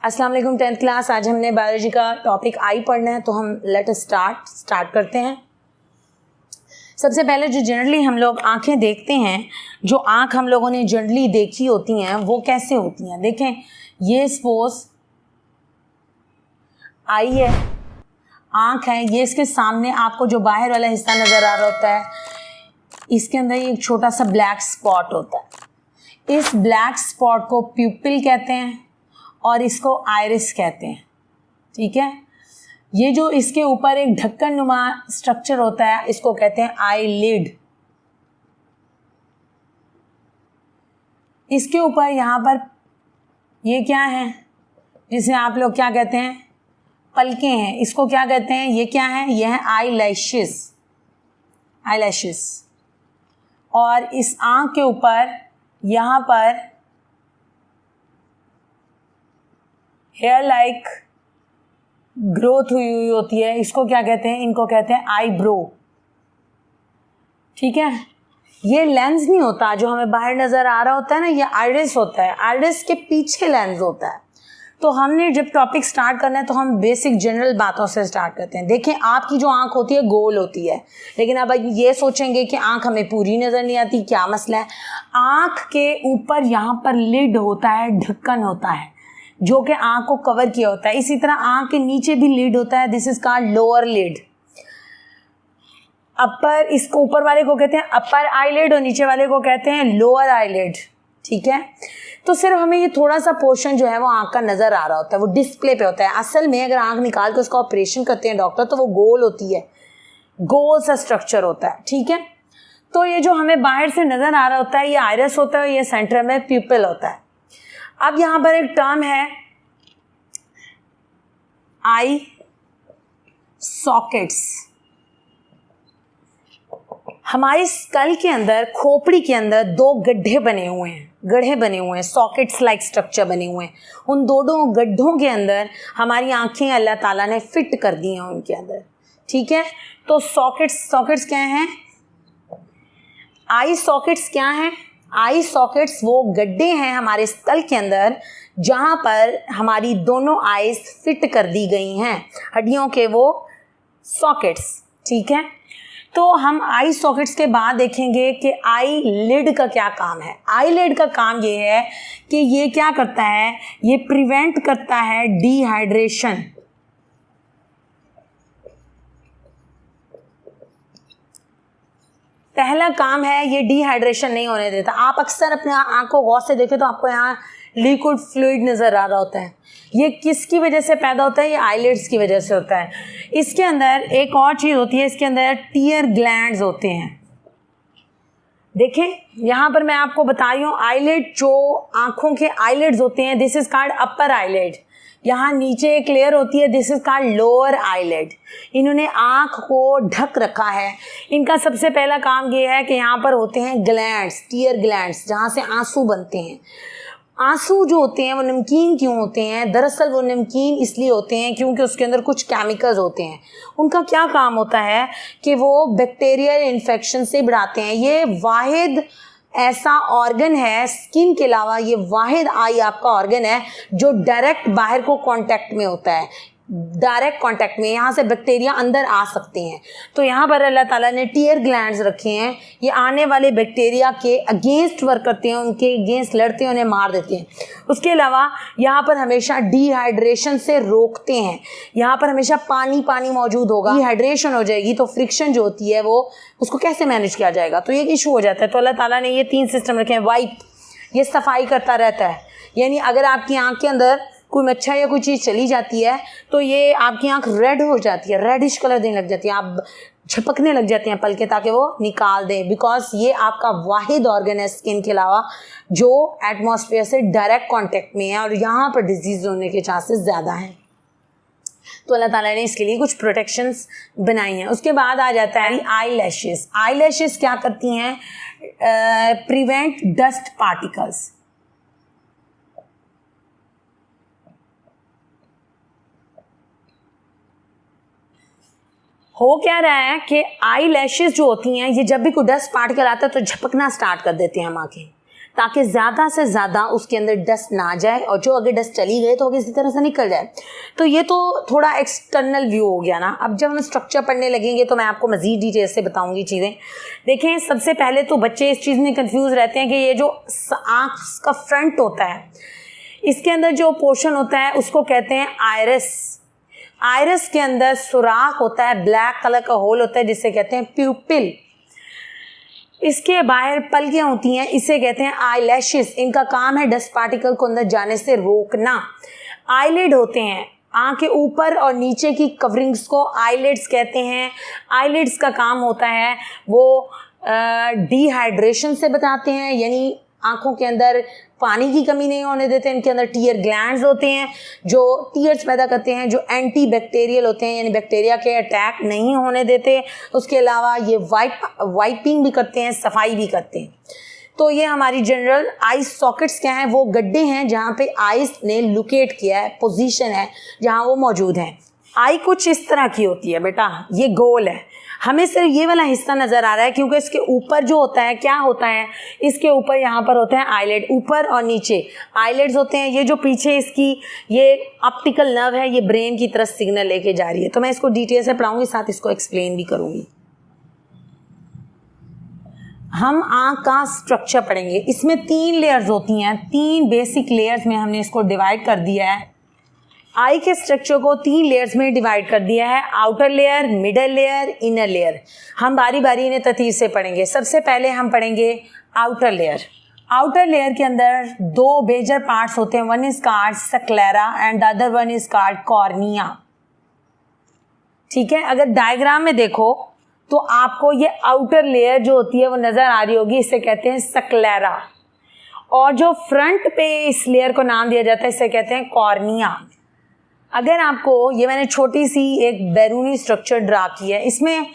अस्सलाम वालेकुम 10th class. आज हमने बायोलॉजी का टॉपिक आई पढ़ना है, तो हम लेट अस स्टार्ट करते हैं। सबसे पहले जो जनरली हम लोग आंखें देखते हैं, जो आंख हम लोगों ने जनरली देखी होती हैं वो कैसे होती हैं। देखें, ये सपोज आई है, आंख है, ये इसके सामने आपको जो बाहर वाला हिस्सा नज़र आ रहा होता है, इसके अंदर एक छोटा सा ब्लैक स्पॉट होता है। इस ब्लैक स्पॉट को प्यूपिल कहते हैं और इसको आइरिस कहते हैं। ठीक है, ये जो इसके ऊपर एक ढक्कन नुमा स्ट्रक्चर होता है, इसको कहते हैं आईलिड। इसके ऊपर यहाँ पर ये क्या है, जिसे आप लोग क्या कहते हैं, पलकें हैं, इसको क्या कहते हैं, ये क्या है, ये है आईलैशेस। आईलैशेस। और इस आँख के ऊपर यहाँ पर हेयर लाइक ग्रोथ हुई होती है, इसको क्या कहते हैं, इनको कहते हैं आईब्रो। ठीक है, ये लेंस नहीं होता जो हमें बाहर नज़र आ रहा होता है ना, ये आइरिस होता है। आइरिस के पीछे लेंस होता है। तो हमने जब टॉपिक स्टार्ट करना है तो हम बेसिक जनरल बातों से स्टार्ट करते हैं। देखें, आपकी जो आंख होती है गोल होती है, लेकिन अब ये सोचेंगे कि आंख हमें पूरी नज़र नहीं आती, क्या मसला है। आंख के ऊपर यहाँ पर लिड होता है, ढक्कन होता है जो कि आंख को कवर किया होता है। इसी तरह आंख के नीचे भी लिड होता है, this is called lower lid. Upper, इसको ऊपर वाले को कहते हैं अपर आईलिड और नीचे वाले को कहते हैं लोअर आईलिड। ठीक है, तो सिर्फ हमें ये थोड़ा सा पोर्शन जो है वो आंख का नज़र आ रहा होता है, वो डिस्प्ले पे होता है। असल में अगर आंख निकाल के उसका ऑपरेशन करते हैं डॉक्टर, तो वो गोल होती है, गोल सा स्ट्रक्चर होता है। ठीक है, तो ये जो हमें बाहर से नज़र आ रहा होता है, ये आइरिस होता है, ये सेंटर में प्यूपिल होता है। अब यहाँ पर एक टर्म है आई सॉकेट्स। हमारी स्कल के अंदर, खोपड़ी के अंदर दो गड्ढे बने हुए हैं, सॉकेट्स लाइक स्ट्रक्चर बने हुए हैं। उन दोनों गड्ढों के अंदर हमारी आंखें अल्लाह ताला ने फिट कर दी हैं उनके अंदर। ठीक है, तो सॉकेट्स क्या हैं, आई सॉकेट्स क्या हैं, आई सॉकेट्स वो गड्ढे हैं हमारे स्कल के अंदर जहाँ पर हमारी दोनों आईज फिट कर दी गई हैं, हड्डियों के वो सॉकेट्स। ठीक है, तो हम आई सॉकेट्स के बाद देखेंगे कि आई लिड का क्या काम है। आई लिड का काम ये है कि ये क्या करता है, ये प्रिवेंट करता है डिहाइड्रेशन। पहला काम है, ये डिहाइड्रेशन नहीं होने देता। आप अक्सर अपने आँख को गौर से देखें तो आपको यहाँ लिक्विड फ्लूइड नज़र आ रहा होता है। ये किसकी वजह से पैदा होता है, ये आईलिड्स की वजह से होता है। इसके अंदर एक और चीज़ होती है, इसके अंदर टीयर ग्लैंड्स होते हैं। देखें, यहाँ पर मैं आपको बता रही हूँ, आईलिड जो आँखों के आईलिड्स होते हैं, this is called upper eyelid. यहाँ नीचे एक लेयर होती है, this is called lower eyelid. इन्होंने आँख को ढक रखा है। इनका सबसे पहला काम ये है कि यहाँ पर होते हैं ग्लैंड्स, टीयर ग्लैंड्स, जहाँ से आंसू बनते हैं। आंसू जो होते हैं वो नमकीन क्यों होते हैं, दरअसल वो नमकीन इसलिए होते हैं क्योंकि उसके अंदर कुछ केमिकल्स होते हैं। उनका क्या काम होता है कि वो बैक्टीरियल इन्फेक्शन से बढ़ाते हैं। ये वाहिद ऐसा ऑर्गन है, स्किन के अलावा ये वाहिद आई आपका ऑर्गन है जो डायरेक्ट बाहर को कांटेक्ट में होता है, डायरेक्ट कांटेक्ट में, यहाँ से बैक्टीरिया अंदर आ सकते हैं। तो यहाँ पर अल्लाह ताला ने टीयर ग्लैंड्स रखे हैं, ये आने वाले बैक्टीरिया के अगेंस्ट वर्क करते हैं, उनके अगेंस्ट लड़ते हैं, उन्हें मार देते हैं। उसके अलावा यहाँ पर हमेशा डिहाइड्रेशन से रोकते हैं। यहाँ पर हमेशा पानी मौजूद होगा, डिहाइड्रेशन हो जाएगी तो फ्रिक्शन जो होती है वो, उसको कैसे मैनेज किया जाएगा, तो ये इशू हो जाता है। तो अल्लाह ताला ने ये 3 सिस्टम रखे हैं। वाइप, ये सफाई करता रहता है, यानी अगर आपकी आँख के अंदर कोई मच्छर या कोई चीज़ चली जाती है तो ये आपकी आंख रेड हो जाती है, रेडिश कलर देने लग जाती है, आप झपकने लग जाते हैं पलके ताकि वो निकाल दें, बिकॉज ये आपका वाहिद ऑर्गन है स्किन के अलावा जो एटमॉस्फेयर से डायरेक्ट कांटेक्ट में है और यहाँ पर डिजीज़ होने के चांसेस ज़्यादा हैं। तो अल्लाह ताला ने इसके लिए कुछ प्रोटेक्शंस बनाई हैं। उसके बाद आ जाता है आई लैशेस। आई लैशेस क्या करती हैं, प्रिवेंट डस्ट पार्टिकल्स। हो क्या रहा है कि आई लैशेस जो होती हैं, ये जब भी कोई डस्ट पार्टिकल आता है तो झपकना स्टार्ट कर देते हैं हम आंखें, ताकि ज़्यादा से ज़्यादा उसके अंदर डस्ट ना जाए, और जो अगर डस्ट चली गई तो किसी तरह से निकल जाए। तो ये तो थोड़ा एक्सटर्नल व्यू हो गया ना। अब जब हम स्ट्रक्चर पढ़ने लगेंगे तो मैं आपको मज़ीद डिटेल से बताऊंगी चीज़ें। देखें, सबसे पहले तो बच्चे इस चीज़ में कंफ्यूज रहते हैं कि ये जो आँख का फ्रंट होता है, इसके अंदर जो पोर्शन होता है उसको कहते हैं आयरस। आयरस के अंदर सुराख होता है, ब्लैक कलर का होल होता है जिसे कहते हैं प्यूपिल। इसके बाहर पलकियां होती हैं, इसे कहते हैं आईलैशेस। इनका काम है डस्ट पार्टिकल को अंदर जाने से रोकना। आईलिड होते हैं, आँख के ऊपर और नीचे की कवरिंग्स को आईलिड्स कहते हैं। आईलिड्स का काम होता है वो डिहाइड्रेशन से बचाते हैं, यानी आँखों के अंदर पानी की कमी नहीं होने देते। इनके अंदर टीयर ग्लैंड्स होते हैं जो टीयर्स पैदा करते हैं, जो एंटी बैक्टीरियल होते हैं, यानी बैक्टीरिया के अटैक नहीं होने देते। उसके अलावा ये वाइपिंग भी करते हैं, सफाई भी करते हैं। तो ये हमारी जनरल आई सॉकेट्स क्या हैं, वो गड्ढे हैं जहाँ पे आइस ने लोकेट किया है, पोजीशन है जहाँ वो मौजूद हैं। आई कुछ इस तरह की होती है बेटा, ये गोल है। हमें सिर्फ ये वाला हिस्सा नज़र आ रहा है क्योंकि इसके ऊपर जो होता है, क्या होता है, इसके ऊपर यहाँ पर होते हैं आईलिड, ऊपर और नीचे आईलिड्स होते हैं। ये जो पीछे इसकी ये ऑप्टिकल नर्व है, ये ब्रेन की तरफ सिग्नल लेके जा रही है। तो मैं इसको डिटेल से पढ़ाऊंगी, साथ इसको एक्सप्लेन भी करूंगी। हम आँख का स्ट्रक्चर पढ़ेंगे। इसमें 3 लेयर्स होती हैं, 3 बेसिक लेयर्स में हमने इसको डिवाइड कर दिया है। आई के स्ट्रक्चर को 3 लेयर्स में डिवाइड कर दिया है, outer layer, middle layer, inner layer. हम बारी बारी इन्हें तरतीब से पढ़ेंगे। सबसे पहले हम पढ़ेंगे आउटर लेयर। आउटर लेयर के अंदर 2 मेजर पार्ट्स होते हैं, one is called sclera and the other one is called cornea. ठीक है, अगर डायग्राम में देखो तो आपको ये आउटर लेयर जो होती है वो नज़र आ रही होगी, इसे कहते हैं स्क्लेरा। और जो फ्रंट पे इस लेयर को नाम दिया जाता है, इसे कहते हैं कॉर्निया। अगर आपको ये मैंने छोटी सी एक बैरूनी स्ट्रक्चर ड्रा की है, इसमें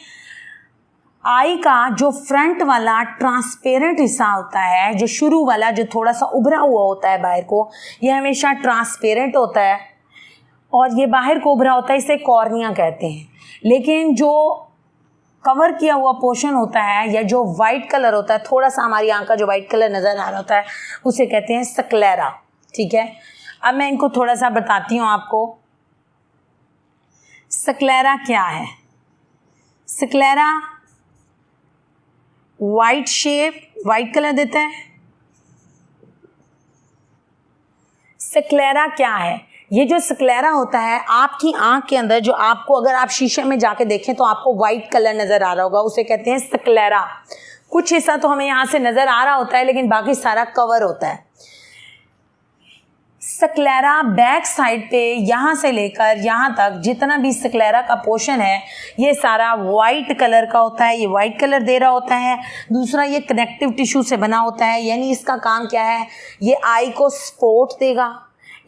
आई का जो फ्रंट वाला ट्रांसपेरेंट हिस्सा होता है, जो शुरू वाला जो थोड़ा सा उभरा हुआ होता है बाहर को, ये हमेशा ट्रांसपेरेंट होता है और ये बाहर को उभरा होता है, इसे कॉर्निया कहते हैं। लेकिन जो कवर किया हुआ पोर्शन होता है या जो वाइट कलर होता है, थोड़ा सा हमारी आँख का जो वाइट कलर नज़र आ रहा होता है, उसे कहते हैं स्क्लेरा। ठीक है, अब मैं इनको थोड़ा सा बताती हूँ आपको। स्क्लेरा क्या है? Sclera white shape, white colour देता है। स्क्लेरा क्या है? ये जो स्क्लेरा होता है आपकी आंख के अंदर, जो आपको अगर आप शीशे में जाके देखें तो आपको वाइट कलर नजर आ रहा होगा, उसे कहते हैं स्क्लेरा। कुछ हिस्सा तो हमें यहाँ से नजर आ रहा होता है लेकिन बाकी सारा कवर होता है। स्क्लेरा बैक साइड पे यहाँ से लेकर यहाँ तक जितना भी स्क्लेरा का पोर्शन है, ये सारा वाइट कलर का होता है। ये वाइट कलर दे रहा होता है। दूसरा, ये कनेक्टिव टिश्यू से बना होता है, यानी इसका काम क्या है, ये आई को सपोर्ट देगा,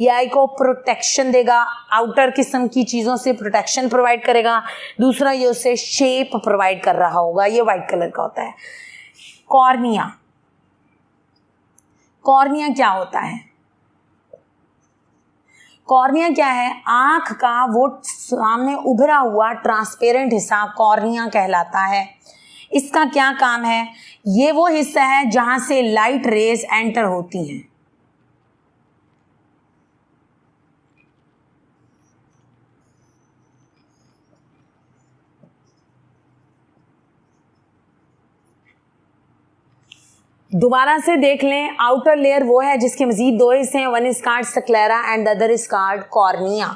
ये आई को प्रोटेक्शन देगा, आउटर किस्म की चीज़ों से प्रोटेक्शन प्रोवाइड करेगा। दूसरा, ये उसे शेप प्रोवाइड कर रहा होगा, ये वाइट कलर का होता है। कॉर्निया, कॉर्निया क्या होता है? कॉर्निया क्या है? आँख का वो सामने उभरा हुआ ट्रांसपेरेंट हिस्सा कॉर्निया कहलाता है। इसका क्या काम है? ये वो हिस्सा है जहाँ से लाइट रेज एंटर होती हैं। दोबारा से देख लें, आउटर लेयर वो है जिसके मजीद 2 हिस्से हैं, one is called sclera and the other is called cornea.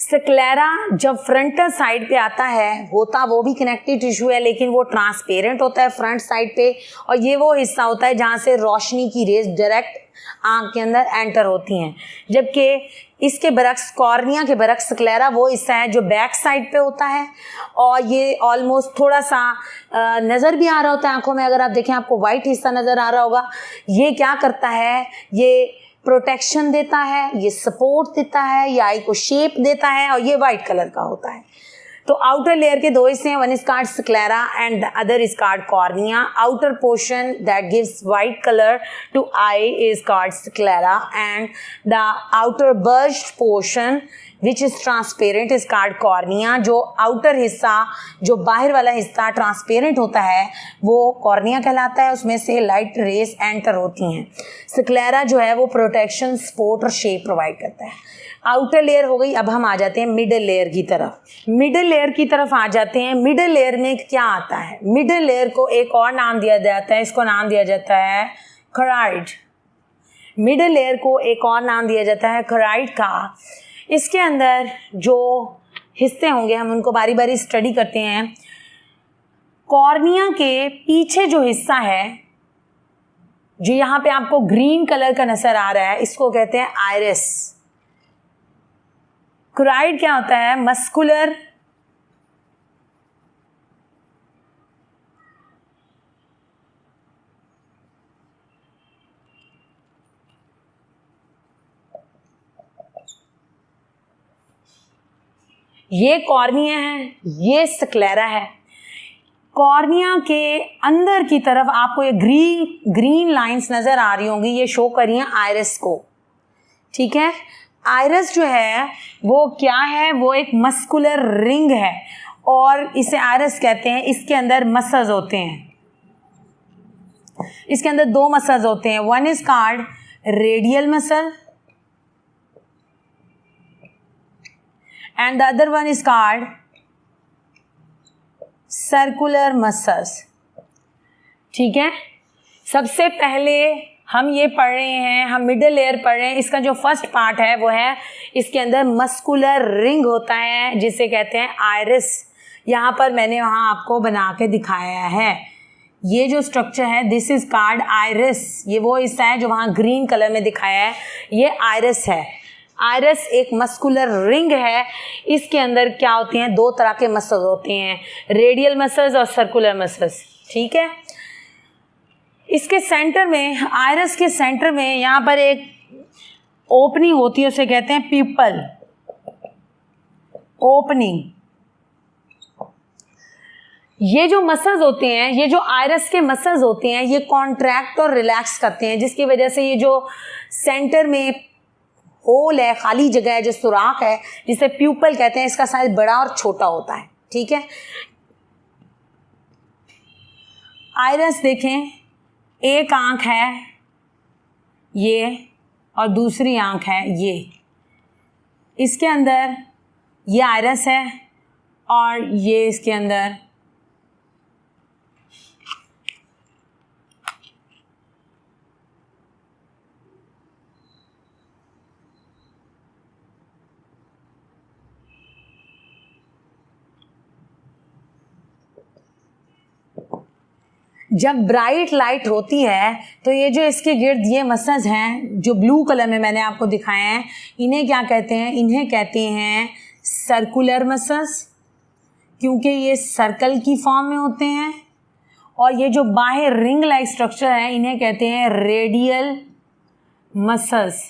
Sclera जब फ्रंटल साइड पे आता है, होता वो भी कनेक्टिव टिश्यू है लेकिन वो ट्रांसपेरेंट होता है फ्रंट साइड पे, और ये वो हिस्सा होता है जहाँ से रोशनी की रेज डायरेक्ट आँख के अंदर एंटर होती हैं। जबकि इसके बरक्स, कॉर्निया के बरक्स, स्क्लेरा वो हिस्सा है जो बैक साइड पे होता है और ये ऑलमोस्ट थोड़ा सा नज़र भी आ रहा होता है आंखों में। अगर आप देखें आपको वाइट हिस्सा नज़र आ रहा होगा। ये क्या करता है? ये प्रोटेक्शन देता है, ये सपोर्ट देता है, ये आई को शेप देता है और ये वाइट कलर का होता है। तो आउटर लेयर के दो हिस्से हैं, one is called sclera and the other is called cornea. Outer portion that gives white colour to eye is called sclera and the outer burst portion which is transparent is called cornea. जो outer हिस्सा, जो बाहर वाला हिस्सा transparent होता है वो cornea कहलाता है. उसमें से लाइट रेस एंटर होती हैं. स्क्लेरा जो है वो प्रोटेक्शन, सपोर्ट और शेप प्रोवाइड करता है. आउटर लेयर हो गई. अब हम आ जाते हैं मिडल लेयर की तरफ. मिडल लेयर की तरफ आ जाते हैं. मिडल लेयर में क्या आता है? मिडल लेयर को एक और नाम दिया जाता है, इसको नाम दिया जाता है कॉराइड. मिडल लेयर को एक और नाम दिया जाता है कॉराइड का. इसके अंदर जो हिस्से होंगे हम उनको बारी बारी स्टडी करते हैं. कॉर्निया के पीछे जो हिस्सा है, जो यहाँ पे आपको ग्रीन कलर का नजर आ रहा है, इसको कहते हैं आइरिस. कॉराइड क्या होता है? मस्कुलर ये कॉर्निया है, ये स्क्लेरा है. कॉर्निया के अंदर की तरफ आपको ये ग्रीन लाइंस नजर आ रही होंगी, ये शो कर रही हैं आइरिस को. ठीक है. आइरिस जो है वो क्या है? वो एक मस्कुलर रिंग है और इसे आइरिस कहते हैं. इसके अंदर मसल्स होते हैं. इसके अंदर दो मसल्स होते हैं. One is called radial muscle and the other one is called circular muscles. ठीक है. सबसे पहले हम ये पढ़ रहे हैं, हम मिडल लेयर पढ़ रहे हैं. इसका जो फर्स्ट पार्ट है वो है, इसके अंदर मस्कुलर रिंग होता है जिसे कहते हैं आइरिस. यहाँ पर मैंने वहाँ आपको बना के दिखाया है. ये जो स्ट्रक्चर है दिस इज कॉल्ड आइरिस. ये वो हिस्सा है जो वहाँ ग्रीन कलर में दिखाया है, ये आइरिस है. आइरिस एक मस्कुलर रिंग है. इसके अंदर क्या होते हैं? दो तरह के मसल्स होते हैं, रेडियल मसल्स और सर्कुलर मसल्स. ठीक है. इसके सेंटर में, आइरिस के सेंटर में यहाँ पर एक ओपनिंग होती है, उसे कहते हैं प्यूपल ओपनिंग. ये जो मसल्स होते हैं, ये जो आइरिस के मसल्स होते हैं, ये कॉन्ट्रैक्ट और रिलैक्स करते हैं, जिसकी वजह से ये जो सेंटर में होल है, खाली जगह है, जो सुराख है, जिसे प्यूपल कहते हैं, इसका साइज बड़ा और छोटा होता है. ठीक है. आइरिस देखें, एक आंख है ये और दूसरी आंख है ये. इसके अंदर ये आइरिस है और ये इसके अंदर जब ब्राइट लाइट होती है तो ये जो इसके गिर्द ये मसल्स हैं जो ब्लू कलर में मैंने आपको दिखाए हैं, इन्हें क्या कहते हैं? इन्हें कहते हैं सर्कुलर मसल्स, क्योंकि ये सर्कल की फॉर्म में होते हैं. और ये जो बाहर रिंग लाइक स्ट्रक्चर है, इन्हें कहते हैं रेडियल मसल्स.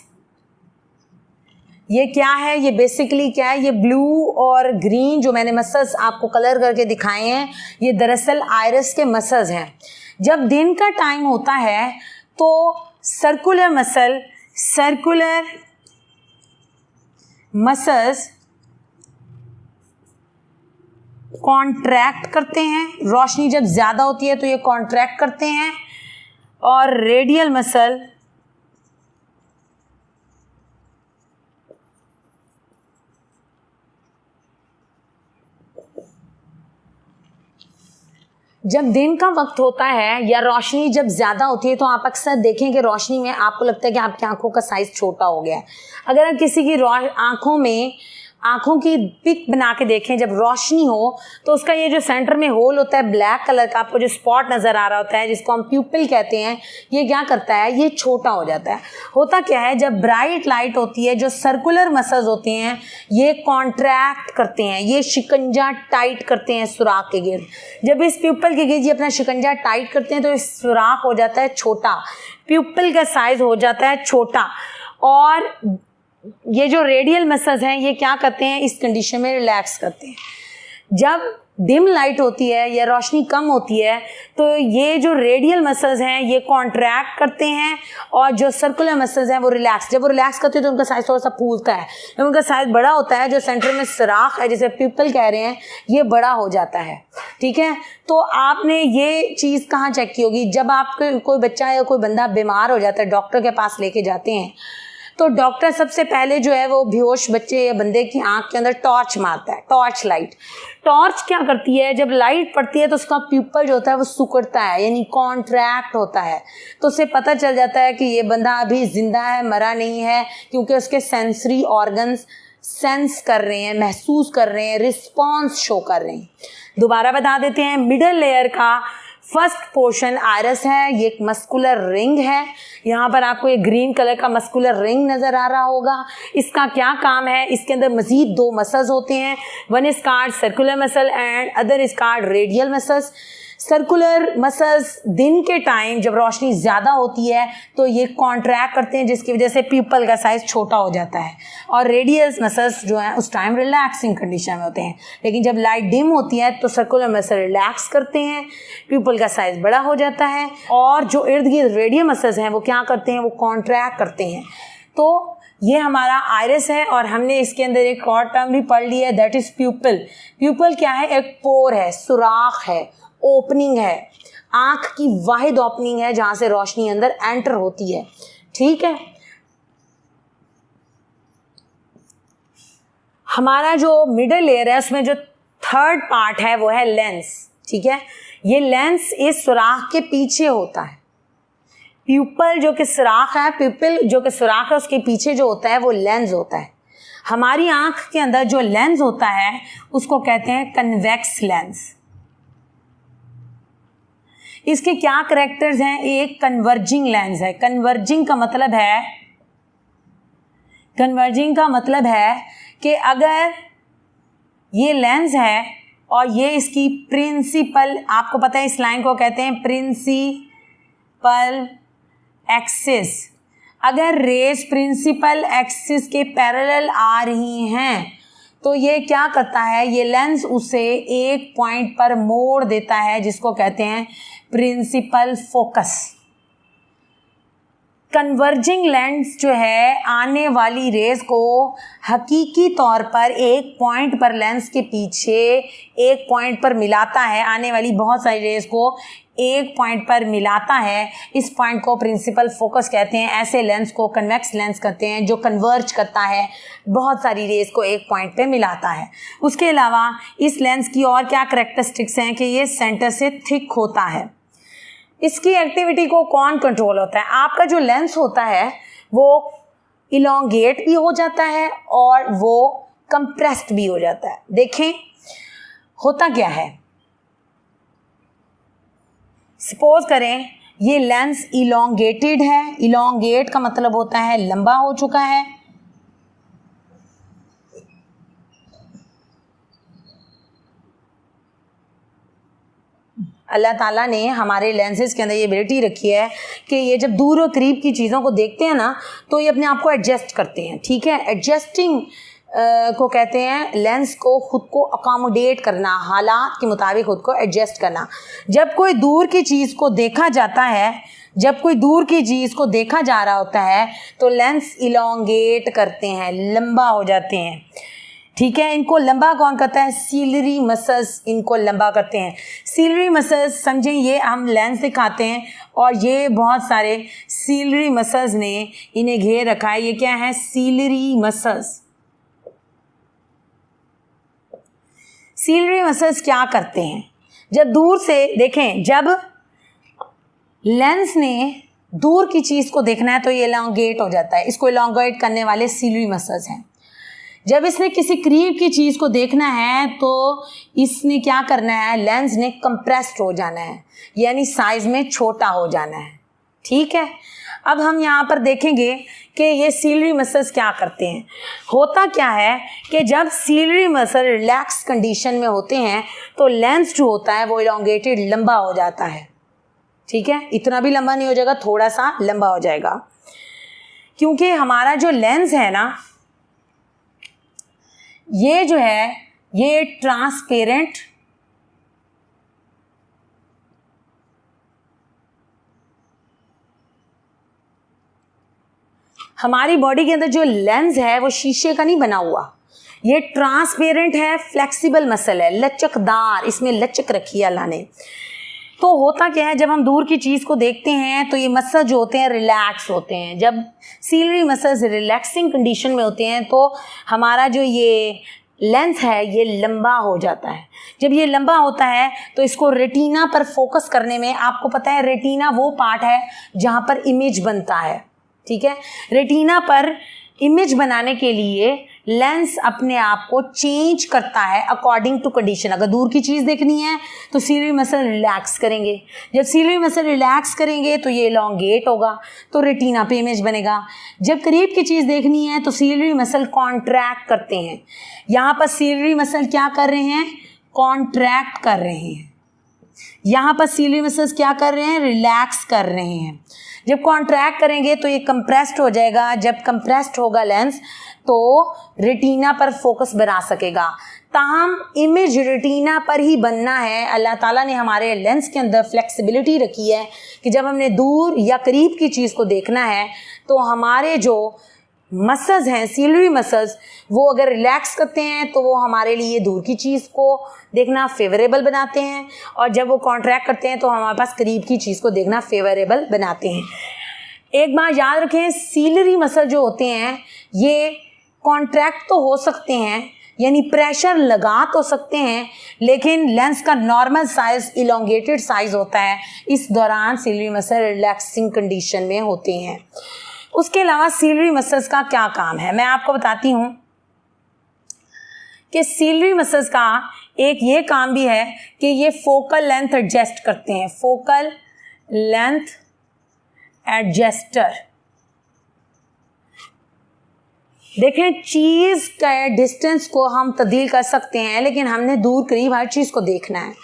ये क्या है? ये बेसिकली क्या है? ये ब्लू और ग्रीन जो मैंने मसल्स आपको कलर करके दिखाए हैं, ये दरअसल आइरिस के मसल्स हैं. जब दिन का टाइम होता है तो सर्कुलर मसल्स कॉन्ट्रैक्ट करते हैं. रोशनी जब ज़्यादा होती है तो ये कॉन्ट्रैक्ट करते हैं. और रेडियल मसल जब दिन का वक्त होता है या रोशनी जब ज़्यादा होती है तो आप अक्सर देखें कि रोशनी में आपको लगता है कि आपकी आंखों का साइज़ छोटा हो गया है. अगर आप किसी की आंखों की पिक बना के देखें, जब रोशनी हो तो उसका ये जो सेंटर में होल होता है ब्लैक कलर का, आपको जो स्पॉट नज़र आ रहा होता है जिसको हम प्यूपिल कहते हैं, ये क्या करता है? ये छोटा हो जाता है. होता क्या है? जब ब्राइट लाइट होती है, जो सर्कुलर मसल्स होते हैं ये कॉन्ट्रैक्ट करते हैं, ये शिकंजा टाइट करते हैं सुराख के गिर्द. जब इस प्यूपिल के गिर्द ये अपना शिकंजा टाइट करते हैं तो इस सुराख हो जाता है छोटा, प्यूपिल का साइज हो जाता है छोटा. और ये जो रेडियल मसल्स हैं ये क्या करते हैं? इस कंडीशन में रिलैक्स करते हैं. जब डिम लाइट होती है या रोशनी कम होती है तो ये जो रेडियल मसल्स हैं ये कॉन्ट्रैक्ट करते हैं और जो सर्कुलर मसल्स हैं वो रिलैक्स, जब वो रिलैक्स करते हैं तो उनका साइज थोड़ा सा फूलता है। जब उनका साइज बड़ा होता है, जो सेंटर में सुराख है जिसे प्यूपल कह रहे हैं, ये बड़ा हो जाता है। ठीक है, तो आपने ये चीज़ कहाँ चेक की होगी? जब आपके कोई बच्चा या कोई बंदा बीमार हो जाता है, डॉक्टर के पास लेके जाते हैं, तो डॉक्टर सबसे पहले जो है वो बेहोश बच्चे या बंदे की आंख के अंदर टॉर्च मारता है, टॉर्च लाइट। टॉर्च क्या करती है? जब लाइट पड़ती है तो उसका प्यूपल जो होता है वो सिकुड़ता है, यानी कॉन्ट्रैक्ट होता है। तो उससे पता चल जाता है कि ये बंदा अभी जिंदा है, मरा नहीं है, क्योंकि उसके सेंसरी ऑर्गन्स सेंस कर रहे हैं, महसूस कर रहे हैं, रिस्पॉन्स शो कर रहे हैं। दोबारा बता देते हैं, मिडल लेयर का फर्स्ट पोर्शन आयरस है, ये एक मस्कुलर रिंग है। यहाँ पर आपको एक ग्रीन कलर का मस्कुलर रिंग नजर आ रहा होगा। इसका क्या काम है? इसके अंदर मजीद 2 मसल्स होते हैं, one is called circular muscle and other is called radial muscles. Circular muscles दिन के टाइम जब रोशनी ज़्यादा होती है तो ये कॉन्ट्रैक्ट करते हैं, जिसकी वजह से प्यूपल का साइज छोटा हो जाता है, और रेडियल मसल्स जो हैं उस टाइम रिलैक्सिंग कंडीशन में होते हैं। लेकिन जब लाइट डिम होती है तो सर्कुलर मसल रिलैक्स करते हैं, प्यूपल का साइज बड़ा हो जाता है, और जो इर्द गिर्द रेडियल मसल्स हैं वो क्या करते हैं? वो कॉन्ट्रैक्ट करते हैं। तो ये हमारा आयरिस है, और हमने इसके अंदर एक और टर्म भी पढ़ ली है, दैट इज प्यूपल। प्यूपल क्या है? एक पोर है, सुराख है, ओपनिंग है, आंख की वाहिद ओपनिंग है जहां से रोशनी अंदर एंटर होती है। ठीक है, हमारा जो मिडल लेयर है उसमें जो थर्ड पार्ट है वो है लेंस। ठीक है, ये लेंस इस सुराख के पीछे होता है। प्यूपल जो कि सुराख है, प्यूपल जो कि सुराख है उसके पीछे जो होता है वो लेंस होता है। हमारी आंख के अंदर जो लेंस होता है उसको कहते हैं कन्वेक्स लेंस। इसके क्या कैरेक्टर्स हैं? एक कन्वर्जिंग लेंस है। कन्वर्जिंग का मतलब है कि अगर ये लेंस है और ये इसकी प्रिंसिपल, आपको पता है इस लाइन को कहते हैं प्रिंसिपल एक्सिस, अगर रेस प्रिंसिपल एक्सिस के पैरेलल आ रही हैं तो ये क्या करता है? ये लेंस उसे एक पॉइंट पर मोड़ देता है जिसको कहते हैं प्रिंसिपल फोकस। कन्वर्जिंग लेंस जो है आने वाली रेस को हकीकी तौर पर एक पॉइंट पर लेंस के पीछे एक पॉइंट पर मिलाता है, आने वाली बहुत सारी रेस को एक पॉइंट पर मिलाता है। इस पॉइंट को प्रिंसिपल फोकस कहते हैं। ऐसे लेंस को कन्वेक्स लेंस कहते हैं जो कन्वर्ज करता है, बहुत सारी रेस को एक पॉइंट पे मिलाता है। उसके अलावा इस लेंस की और क्या करैक्टरिस्टिक्स हैं कि ये सेंटर से थिक होता है। इसकी एक्टिविटी को कौन कंट्रोल होता है? आपका जो लेंस होता है वो इलोंगेट भी हो जाता है और वो कंप्रेस्ड भी हो जाता है। देखें होता क्या है, सपोज करें ये लेंस इलोंगेटेड है। इलोंगेट का मतलब होता है लंबा हो चुका है। अल्लाह ताला ने हमारे लेंसेज के अंदर ये एबिलिटी रखी है कि ये जब दूर और करीब की चीज़ों को देखते हैं ना तो ये अपने आप को एडजस्ट करते हैं। ठीक है, एडजस्टिंग को कहते हैं लेंस को खुद को अकोमोडेट करना, हालात के मुताबिक खुद को एडजस्ट करना। जब कोई दूर की चीज़ को देखा जाता है, जब कोई दूर की चीज़ को देखा जा रहा होता है तो लेंस इलोंगेट करते हैं, लंबा हो जाते हैं। ठीक है, इनको लंबा कौन करता है? सीलरी मसल्स इनको लंबा करते हैं। सीलरी मसल्स समझें, ये हम लेंस दिखाते हैं और ये बहुत सारे सीलरी मसल्स ने इन्हें घेर रखा है। ये क्या है? Ciliary muscles. सीलरी मसल्स क्या करते हैं? जब दूर से देखें, जब लेंस ने दूर की चीज़ को देखना है तो ये एलोंगेट हो जाता है। इसको एलोंगेट करने वाले सीलरी मसल्स हैं। जब इसने किसी करीब की चीज़ को देखना है तो इसने क्या करना है? लेंस ने कंप्रेस्ड हो जाना है, यानी साइज में छोटा हो जाना है। ठीक है, अब हम यहाँ पर देखेंगे कि ये सीलरी मसल्स क्या करते हैं। होता क्या है कि जब सीलरी मसल रिलैक्स कंडीशन में होते हैं तो लेंस जो होता है वो इलोंगेटेड, लंबा हो जाता है। ठीक है, इतना भी लंबा नहीं हो जाएगा, थोड़ा सा लंबा हो जाएगा, क्योंकि हमारा जो लेंस है ना, ये जो है ये ट्रांसपेरेंट हमारी बॉडी के अंदर जो लेंस है वो शीशे का नहीं बना हुआ, ये ट्रांसपेरेंट है, फ्लेक्सिबल मसल है, लचकदार, इसमें लचक रखी है अल्लाह ने। तो होता क्या है, जब हम दूर की चीज़ को देखते हैं तो ये मसल जो होते हैं रिलैक्स होते हैं। जब सीलरी मसल्स रिलैक्सिंग कंडीशन में होते हैं तो हमारा जो ये लेंस है ये लंबा हो जाता है। जब ये लंबा होता है तो इसको रेटिना पर फोकस करने में, आपको पता है रेटिना वो पार्ट है जहाँ पर इमेज बनता है, ठीक है। रेटिना पर इमेज बनाने के लिए लेंस अपने आप को चेंज करता है अकॉर्डिंग टू कंडीशन। अगर दूर की चीज़ देखनी है तो सीलरी मसल रिलैक्स करेंगे, जब सीलरी मसल रिलैक्स करेंगे तो ये एलोंगेट होगा, तो रेटिना पे इमेज बनेगा। जब करीब की चीज़ देखनी है तो सीलरी मसल कॉन्ट्रैक्ट करते हैं। यहाँ पर सीलरी मसल क्या कर रहे हैं, कॉन्ट्रैक्ट कर रहे हैं। यहाँ पर सीलरी मसल्स क्या कर रहे हैं, रिलैक्स कर रहे हैं। जब कॉन्ट्रैक्ट करेंगे तो ये कंप्रेस्ड हो जाएगा। जब कंप्रेस्ड होगा लेंस तो रेटिना पर फोकस बना सकेगा। ताहम इमेज रेटिना पर ही बनना है। अल्लाह ताला ने हमारे लेंस के अंदर फ्लेक्सिबिलिटी रखी है कि जब हमने दूर या करीब की चीज़ को देखना है तो हमारे जो मसल्स हैं, सीलरी मसल्स, वो अगर रिलैक्स करते हैं तो वो हमारे लिए दूर की चीज़ को देखना फेवरेबल बनाते हैं, और जब वो कॉन्ट्रैक्ट करते हैं तो हमारे पास करीब की चीज़ को देखना फेवरेबल बनाते हैं। एक बात याद रखें, सीलरी मसल जो होते हैं ये कॉन्ट्रैक्ट तो हो सकते हैं, यानी प्रेशर लगा तो सकते हैं, लेकिन लेंस का नॉर्मल साइज इलोंगेटेड साइज होता है। इस दौरान सीलरी मसल रिलैक्सिंग कंडीशन में होते हैं। उसके अलावा सीलरी मसल्स का क्या काम है, मैं आपको बताती हूँ कि सीलरी मसल्स का एक ये काम भी है कि ये फोकल लेंथ एडजस्ट करते हैं। फोकल लेंथ एडजस्टर, देखें चीज़ के डिस्टेंस को हम तब्दील कर सकते हैं, लेकिन हमने दूर करीब हर चीज़ को देखना है।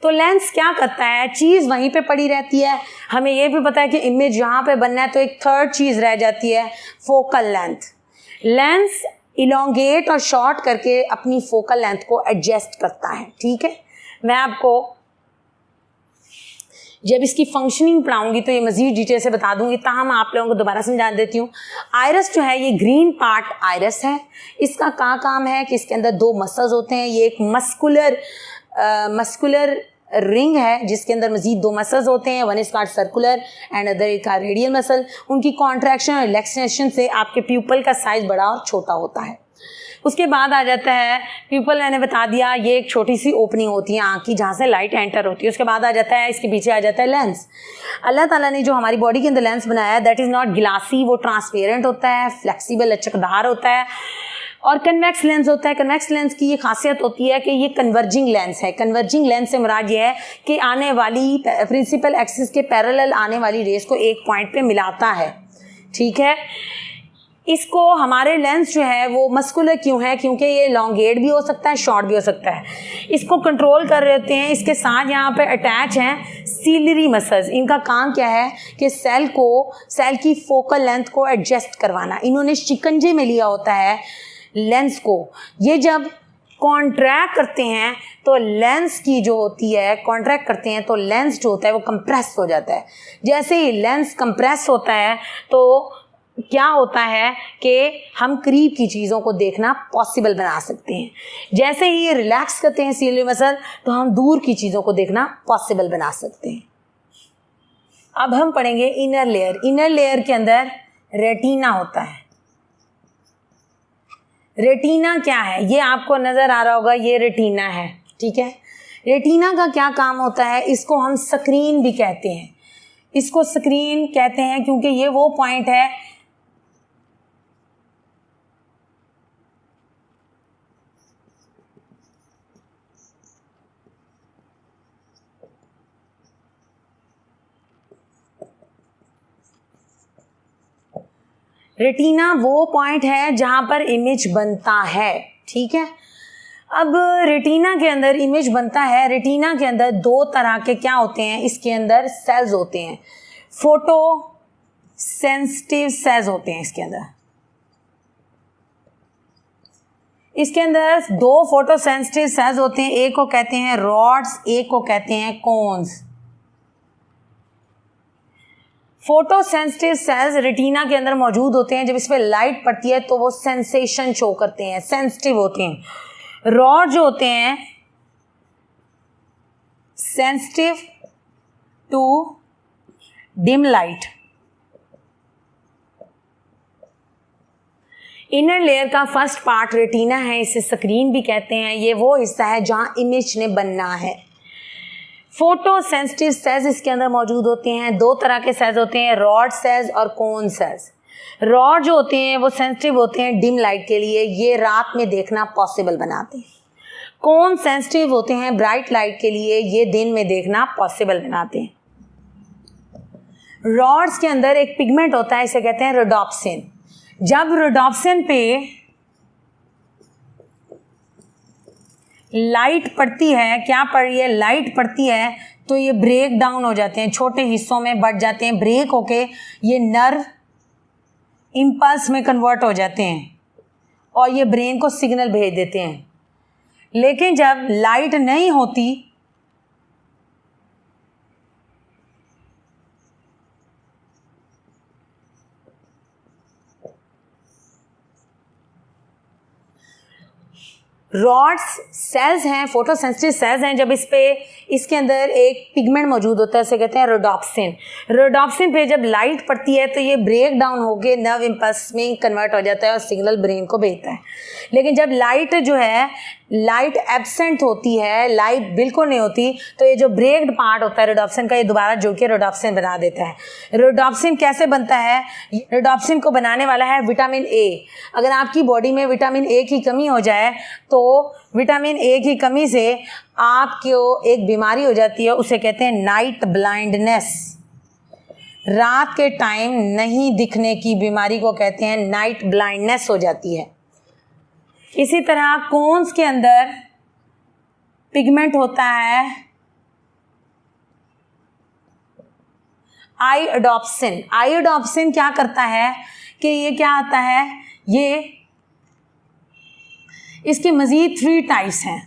तो लेंस क्या करता है, चीज़ वहीं पे पड़ी रहती है। हमें ये भी पता है कि इमेज यहाँ पे बनना है तो एक थर्ड चीज़ रह जाती है, फोकल लेंथ। लेंस इलोंगेट और शॉर्ट करके अपनी फोकल लेंथ को एडजस्ट करता है, ठीक है। मैं आपको जब इसकी फंक्शनिंग पढ़ाऊंगी तो ये मज़ीद डिटेल से बता दूंगी, ताहम आप लोगों को दोबारा समझा देती हूँ। आयरस जो है ये ग्रीन पार्ट आयरस है। इसका क्या काम है कि इसके अंदर दो मसल्स होते हैं। ये एक मस्कुलर रिंग है जिसके अंदर मजीद दो मसल्स होते हैं, one is called circular and other is called radial muscle. उनकी कॉन्ट्रैक्शन और रिलैक्सेशन से आपके प्यूपल का साइज बड़ा और छोटा होता है। उसके बाद आ जाता है प्यूपल, मैंने बता दिया ये एक छोटी सी ओपनिंग होती है आँख की जहाँ से लाइट एंटर होती है। उसके बाद आ जाता है, इसके पीछे आ जाता है लेंस। अल्लाह ताला ने जो हमारी बॉडी के अंदर लेंस बनाया है दैट इज़ नॉट ग्लासी, वो ट्रांसपेरेंट होता है, फ्लेक्सिबल लचकदार होता है, और कन्वेक्स लेंस होता है। कन्वेक्स लेंस की ये खासियत होती है कि ये कन्वर्जिंग लेंस है। कन्वर्जिंग लेंस से मुराद ये है कि आने वाली प्रिंसिपल एक्सिस के पैरेलल आने वाली रेस को एक पॉइंट पे मिलाता है, ठीक है। इसको हमारे लेंस जो है वो मस्कुलर क्यों है, क्योंकि ये लॉन्गेट भी हो सकता है, शॉर्ट भी हो सकता है। इसको कंट्रोल कर रहे होते हैं, इसके साथ यहाँ पे अटैच हैं सीलरी मसल्स। इनका काम क्या है कि सेल की फोकल लेंथ को एडजस्ट करवाना। इन्होंने शिकंजे में लिया होता है लेंस को। ये जब कॉन्ट्रैक्ट करते हैं तो लेंस की जो होती है, कॉन्ट्रैक्ट करते हैं तो लेंस जो होता है वो कंप्रेस हो जाता है। जैसे ही लेंस कंप्रेस होता है तो क्या होता है कि हम करीब की चीज़ों को देखना पॉसिबल बना सकते हैं। जैसे ही ये रिलैक्स करते हैं सीलरी मसल तो हम दूर की चीज़ों को देखना पॉसिबल बना सकते हैं। अब हम पढ़ेंगे इनर लेयर। इनर लेयर के अंदर रेटिना होता है। रेटिना क्या है, ये आपको नज़र आ रहा होगा, ये रेटिना है, ठीक है। रेटिना का क्या काम होता है, इसको हम स्क्रीन भी कहते हैं। इसको स्क्रीन कहते हैं क्योंकि ये वो पॉइंट है रेटिना वो पॉइंट है जहाँ पर इमेज बनता है, ठीक है। अब रेटिना के अंदर इमेज बनता है। रेटिना के अंदर दो तरह के क्या होते हैं, इसके अंदर सेल्स होते हैं, फोटो सेंसिटिव सेल्स होते हैं इसके अंदर। इसके अंदर दो फोटो सेंसिटिव सेल्स होते हैं, एक को कहते हैं रॉड्स, एक को कहते हैं cones. Photo sensitive cells retina के अंदर मौजूद होते हैं, जब इस पर लाइट पड़ती है तो वो सेंसेशन शो करते हैं, सेंसिटिव होते हैं। रॉड जो होते हैं sensitive to dim light. Inner layer का फर्स्ट पार्ट रेटिना है, इसे स्क्रीन भी कहते हैं। ये वो हिस्सा है जहां इमेज ने बनना है। फोटो सेंसिटिव सेल्स इसके अंदर मौजूद होते हैं। दो तरह के सेल्स होते हैं, रॉड सेल्स और कोन सेल्स। रॉड जो होते हैं वो सेंसिटिव होते हैं डिम लाइट के लिए, ये रात में देखना पॉसिबल बनाते हैं। कोन सेंसिटिव होते हैं ब्राइट लाइट के लिए, ये दिन में देखना पॉसिबल बनाते हैं। रॉड्स के अंदर एक पिगमेंट होता है, इसे कहते हैं रोडोप्सिन। जब रोडोप्सिन पे लाइट पड़ती है, क्या पड़ रही है, लाइट पड़ती है, तो ये ब्रेक डाउन हो जाते हैं, छोटे हिस्सों में बढ़ जाते हैं, ब्रेक होके ये नर्व इम्पल्स में कन्वर्ट हो जाते हैं और ये ब्रेन को सिग्नल भेज देते हैं। लेकिन जब लाइट नहीं होती रॉड्स सेल्स हैं, फोटो सेंसिटिव सेल्स हैं, जब इसके अंदर एक पिगमेंट मौजूद होता है, उसे कहते हैं रोडोप्सिन। रोडोप्सिन पे जब लाइट पड़ती है तो ये ब्रेक डाउन होकर नर्व इम्पल्स में कन्वर्ट हो जाता है और सिग्नल ब्रेन को भेजता है। लेकिन जब लाइट जो है लाइट एब्सेंट होती है, लाइट बिल्कुल नहीं होती, तो ये जो ब्रेक्ड पार्ट होता है रोडोप्सिन का, ये दोबारा जुड़ के रोडोप्सिन बना देता है। रोडोप्सिन कैसे बनता है? रोडोप्सिन को बनाने वाला है विटामिन ए। अगर आपकी बॉडी में विटामिन ए की कमी हो जाए तो विटामिन ए की कमी से आपको एक बीमारी हो जाती है, उसे कहते हैं नाइट ब्लाइंडनेस। रात के टाइम नहीं दिखने की बीमारी को कहते हैं नाइट ब्लाइंडनेस हो जाती है। इसी तरह कोन्स के अंदर पिगमेंट होता है आयोडोप्सिन। आयोडोप्सिन क्या करता है कि ये क्या आता है, ये इसके मज़ीद 3 टाइप्स हैं।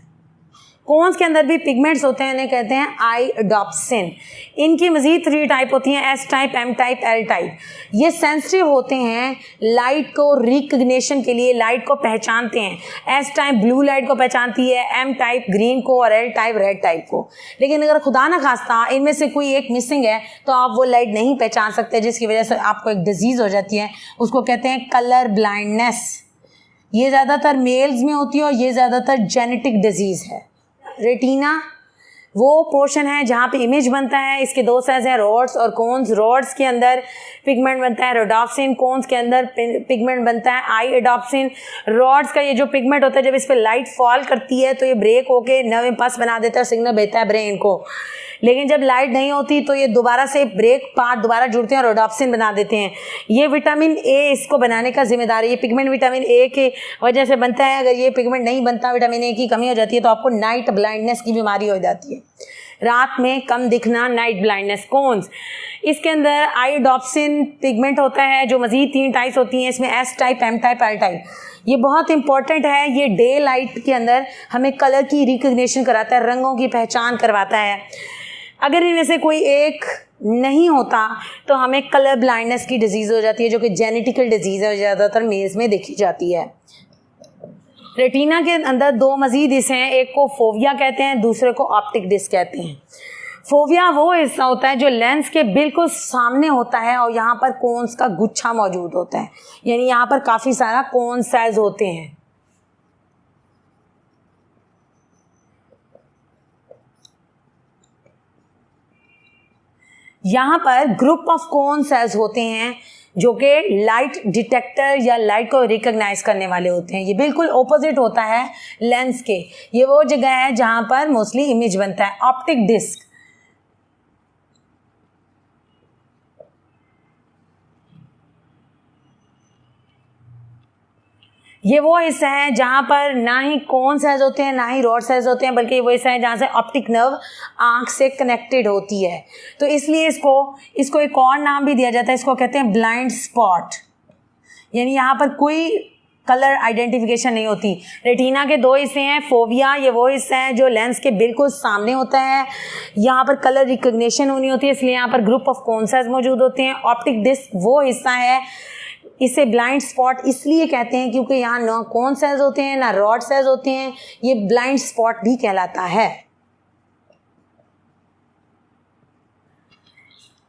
कोन्स के अंदर भी पिगमेंट्स होते हैं, इन्हें कहते हैं आयोडोप्सिन। इनकी मज़ीद 3 टाइप होती हैं, S type, M type, L type. ये सेंसिटिव होते हैं लाइट को रिकग्निशन के लिए, लाइट को पहचानते हैं। एस टाइप ब्लू लाइट को पहचानती है, एम टाइप ग्रीन को और एल टाइप रेड टाइप को। लेकिन अगर खुदा न खास्ता इनमें से कोई एक मिसिंग है तो आप वो लाइट नहीं पहचान सकते, जिसकी वजह से आपको एक डिजीज़ हो जाती है, उसको कहते हैं कलर ब्लाइंडनेस। ये ज़्यादातर मेल्स में होती है और ये ज़्यादातर जेनेटिक डिजीज़ है। रेटिना वो पोर्शन है जहाँ पे इमेज बनता है। इसके 2 सेल्स हैं, रॉड्स और कोन्स। रॉड्स के अंदर पिगमेंट बनता है रोडोप्सिन, कोन्स के अंदर पिगमेंट बनता है आयोडोप्सिन। रॉड्स का ये जो पिगमेंट होता है, जब इस पर लाइट फॉल करती है तो ये ब्रेक होके नर्व इम्पल्स बना देता है, सिग्नल भेजता है ब्रेन को। लेकिन जब लाइट नहीं होती तो ये दोबारा से ब्रेक पार्ट दोबारा जुड़ते हैं और रोडोप्सिन बना देते हैं। ये विटामिन ए इसको बनाने का जिम्मेदार है। ये पिगमेंट विटामिन ए की वजह से बनता है। अगर ये पिगमेंट नहीं बनता, विटामिन ए की कमी हो जाती है, तो आपको नाइट ब्लाइंडनेस की बीमारी हो जाती है, रात में कम दिखना, नाइट ब्लाइंडनेस। कोन्स इसके अंदर आयोडोप्सिन पिगमेंट होता है, जो मज़ीद 3 टाइप्स होती हैं इसमें, S type, M type, L type. ये बहुत इंपॉर्टेंट है। ये डे लाइट के अंदर हमें कलर की रिकग्निशन कराता है, रंगों की पहचान करवाता है। अगर इनमें से कोई एक नहीं होता तो हमें कलर ब्लाइंडनेस की डिजीज़ हो जाती है, जो कि जेनेटिकल डिजीज़ है, ज़्यादातर मेल्स में देखी जाती है। रेटिना के अंदर 2 मज़ीद हिस्से हैं, एक को फोविया कहते हैं, दूसरे को ऑप्टिक डिस्क कहते हैं। फोविया वो हिस्सा होता है जो लेंस के बिल्कुल सामने होता है और यहाँ पर कोन्स का गुच्छा मौजूद होता है, यानी यहाँ पर काफ़ी सारा कोन सेल्स होते हैं। यहाँ पर ग्रुप ऑफ कोन सेल्स होते हैं जो कि लाइट डिटेक्टर या लाइट को रिकग्नाइज करने वाले होते हैं। ये बिल्कुल ऑपोजिट होता है लेंस के। ये वो जगह है जहाँ पर मोस्टली इमेज बनता है। ऑप्टिक डिस्क ये वो हिस्सा है जहाँ पर ना ही कोन सेल्स होते हैं, ना ही रॉड सेल्स होते हैं, बल्कि वो हिस्सा है जहाँ से ऑप्टिक नर्व आँख से कनेक्टेड होती है। तो इसलिए इसको एक और नाम भी दिया जाता है, इसको कहते हैं ब्लाइंड स्पॉट। यानी यहाँ पर कोई कलर आइडेंटिफिकेशन नहीं होती। रेटिना के दो हिस्से हैं, फोविया ये वो हिस्सा है जो लेंस के बिल्कुल सामने होता है, यहाँ पर कलर रिकग्निशन होनी होती है, इसलिए यहाँ पर ग्रुप ऑफ कोन सेल्स मौजूद होते हैं। ऑप्टिक डिस्क वो हिस्सा है, इसे ब्लाइंड स्पॉट इसलिए कहते हैं क्योंकि यहाँ ना कोन सेल्स होते हैं ना रॉड सेल्स होते हैं, ये ब्लाइंड स्पॉट भी कहलाता है।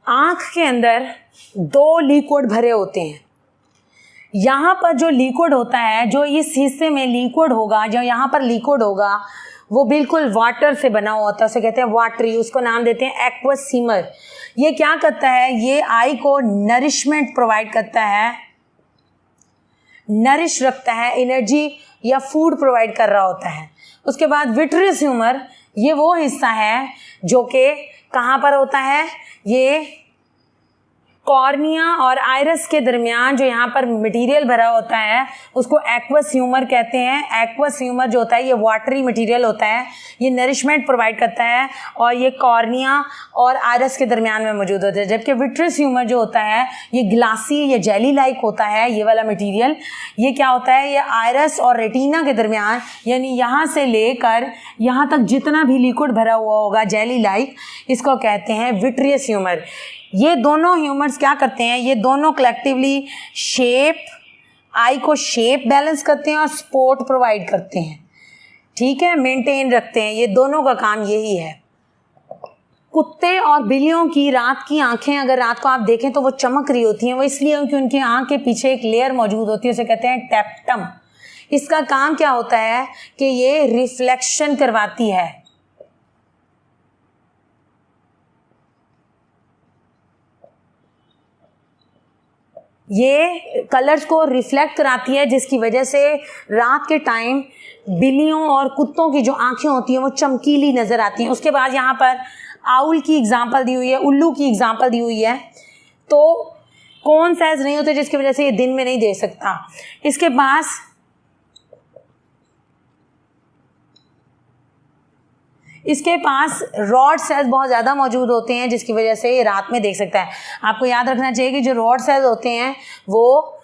आँख के अंदर दो लिक्विड भरे होते हैं। यहाँ पर जो लिक्विड होता है, जो इस हिस्से में लिक्विड होगा, जो यहाँ पर लिक्विड होगा वो बिल्कुल वाटर से बना हुआ होता है, उसे कहते हैं वाटरी, उसको नाम देते हैं एक्वस सीमर। ये क्या करता है, ये आई को नरिशमेंट प्रोवाइड करता है, नरिश रखता है, एनर्जी या फूड प्रोवाइड कर रहा होता है। उसके बाद विट्रियस ह्यूमर ये वो हिस्सा है जो कि कहाँ पर होता है, ये कॉर्निया और आइरस के दरमियान जो यहाँ पर मटेरियल भरा होता है उसको एक्वस ह्यूमर कहते हैं। एक्वस ह्यूमर जो होता है ये वाटरी मटेरियल होता है, ये नरिशमेंट प्रोवाइड करता है और ये कॉर्निया और आइरस के दरमियान में मौजूद होता है। जबकि विट्रियस ह्यूमर जो होता है ये ग्लासी या जेली लाइक होता है, ये वाला मटीरियल, ये क्या होता है, ये आइरस और रेटिना के दरमियान, यानी यहाँ से लेकर यहाँ तक जितना भी लिक्विड भरा हुआ होगा जेली लाइक, इसको कहते हैं विट्रियस ह्यूमर। ये दोनों ह्यूमर्स क्या करते हैं, ये दोनों कलेक्टिवली शेप, आई को शेप बैलेंस करते हैं और सपोर्ट प्रोवाइड करते हैं, ठीक है, मेंटेन रखते हैं। ये दोनों का काम यही है। कुत्ते और बिल्लियों की रात की आंखें अगर रात को आप देखें तो वो चमक रही होती हैं, वो इसलिए क्योंकि उनकी आंख के पीछे एक लेयर मौजूद होती है, उसे कहते हैं टेप्टम। इसका काम क्या होता है कि ये रिफ्लेक्शन करवाती है, ये कलर्स को रिफ्लेक्ट कराती है, जिसकी वजह से रात के टाइम बिल्लियों और कुत्तों की जो आंखें होती हैं वो चमकीली नज़र आती हैं। उसके बाद यहाँ पर आउल की एग्जांपल दी हुई है, उल्लू की एग्जांपल दी हुई है। तो कौन सेल्स नहीं होते जिसकी वजह से ये दिन में नहीं दे सकता। इसके पास रॉड सेल्स बहुत ज़्यादा मौजूद होते हैं जिसकी वजह से ये रात में देख सकता है। आपको याद रखना चाहिए कि जो रॉड सेल्स होते हैं वो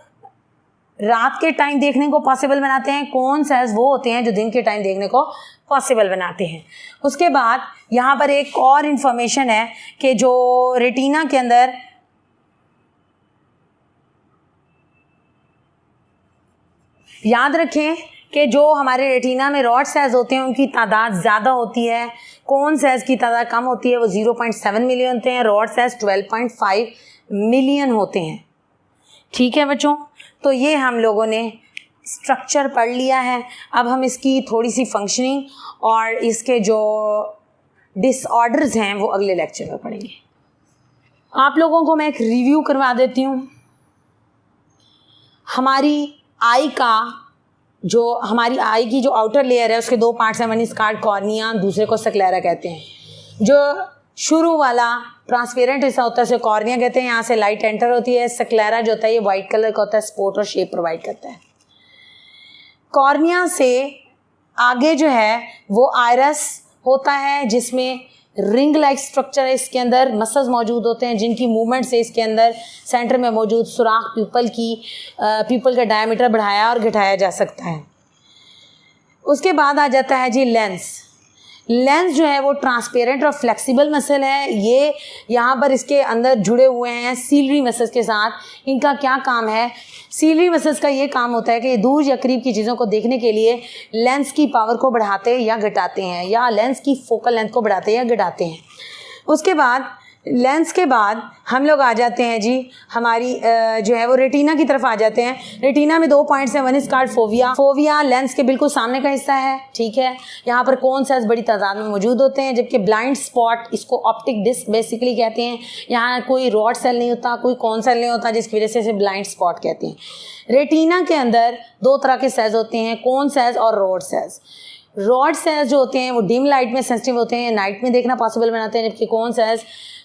रात के टाइम देखने को पॉसिबल बनाते हैं, कौन सेल्स वो होते हैं जो दिन के टाइम देखने को पॉसिबल बनाते हैं। उसके बाद यहाँ पर एक और इन्फॉर्मेशन है कि जो रेटिना के अंदर याद रखें कि जो हमारे रेटिना में रॉड सेल्स होते हैं उनकी तादाद ज़्यादा होती है, कोन सेल्स की तादाद कम होती है, वो 0.7 मिलियन होते हैं, रॉड सेल्स 12.5 मिलियन होते हैं। ठीक है बच्चों, तो ये हम लोगों ने स्ट्रक्चर पढ़ लिया है। अब हम इसकी थोड़ी सी फंक्शनिंग और इसके जो डिसऑर्डर्स हैं वो अगले लेक्चर में पढ़ेंगे। आप लोगों को मैं एक रिव्यू करवा देती हूँ। हमारी आई की जो आउटर लेयर है उसके दो पार्ट्स हैं, वन इज कॉल्ड कॉर्निया, दूसरे को सक्लेरा कहते हैं। जो शुरू वाला ट्रांसपेरेंट हिस्सा होता है उसे कॉर्निया कहते हैं, यहाँ से लाइट एंटर होती है। सक्लेरा जो होता है ये वाइट कलर का होता है, स्पॉट और शेप प्रोवाइड करता है। कॉर्निया से आगे जो है वो आइरस होता है जिसमें रिंग लाइक स्ट्रक्चर है, इसके अंदर मसल्स मौजूद होते हैं जिनकी मूवमेंट से इसके अंदर सेंटर में मौजूद सुराख प्यूपल का डायमीटर बढ़ाया और घटाया जा सकता है। उसके बाद आ जाता है जी लेंस जो है वो ट्रांसपेरेंट और फ्लेक्सिबल मसल है। ये यहाँ पर इसके अंदर जुड़े हुए हैं सीलरी मसल्स के साथ। इनका क्या काम है, सीलरी मसल्स का ये काम होता है कि ये दूर या करीब की चीज़ों को देखने के लिए लेंस की पावर को बढ़ाते या घटाते हैं, या लेंस की फोकल लेंथ को बढ़ाते या घटाते हैं। उसके बाद लेंस के बाद हम लोग आ जाते हैं जी हमारी जो है वो रेटिना की तरफ आ जाते हैं। रेटिना में 2 पॉइंट्स हैं, one is called fovea lens के बिल्कुल सामने का हिस्सा है, ठीक है। यहाँ पर कोन सेल्स बड़ी तादाद में मौजूद होते हैं, जबकि ब्लाइंड स्पॉट इसको ऑप्टिक डिस्क बेसिकली कहते हैं। यहाँ कोई रॉड सेल नहीं होता, कोई कोन सेल नहीं होता, जिसकी वजह से इसे ब्लाइंड स्पॉट कहते हैं। रेटिना के अंदर 2 तरह के सेल्स होते हैं, कोन सेल्स और रॉड सेल्स। रॉड सेल्स जो होते हैं वो डिम लाइट में सेंसिटिव होते हैं, नाइट में देखना पॉसिबल बनाते हैं, जबकि कोन सेल्स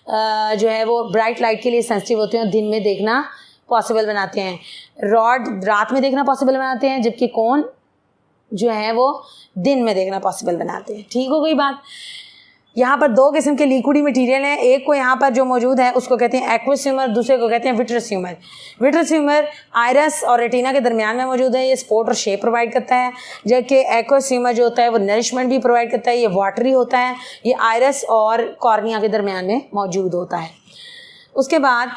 जो है वो ब्राइट लाइट के लिए सेंसिटिव होते हैं और दिन में देखना पॉसिबल बनाते हैं। रॉड रात में देखना पॉसिबल बनाते हैं, जबकि कोन जो है वो दिन में देखना पॉसिबल बनाते हैं। ठीक हो गई बात। यहाँ पर दो किस्म के लिक्विड मटेरियल हैं। एक को यहाँ पर जो मौजूद है उसको कहते हैं एक्वस ह्यूमर, दूसरे को कहते हैं vitreous humour. Vitreous humour iris और रेटिना के दरमियान में मौजूद है, ये सपोर्ट और शेप प्रोवाइड करता है, जबकि एक्वस ह्यूमर जो होता है वो नरिशमेंट भी प्रोवाइड करता है, ये वाटरी होता है, ये आयरस और कॉर्निया के दरमियान में मौजूद होता है। उसके बाद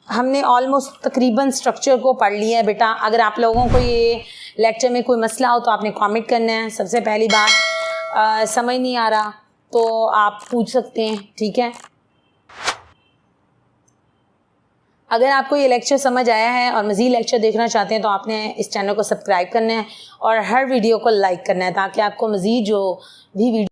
हमने ऑलमोस्ट तकरीबन स्ट्रक्चर को पढ़ लिया है बेटा। अगर आप लोगों को ये लेक्चर में कोई मसला हो तो आपने कमेंट करना है। सबसे पहली बात समझ नहीं आ रहा तो आप पूछ सकते हैं, ठीक है। अगर आपको ये लेक्चर समझ आया है और मज़ीद लेक्चर देखना चाहते हैं तो आपने इस चैनल को सब्सक्राइब करना है और हर वीडियो को लाइक करना है ताकि आपको मज़ीद जो भी वीडियो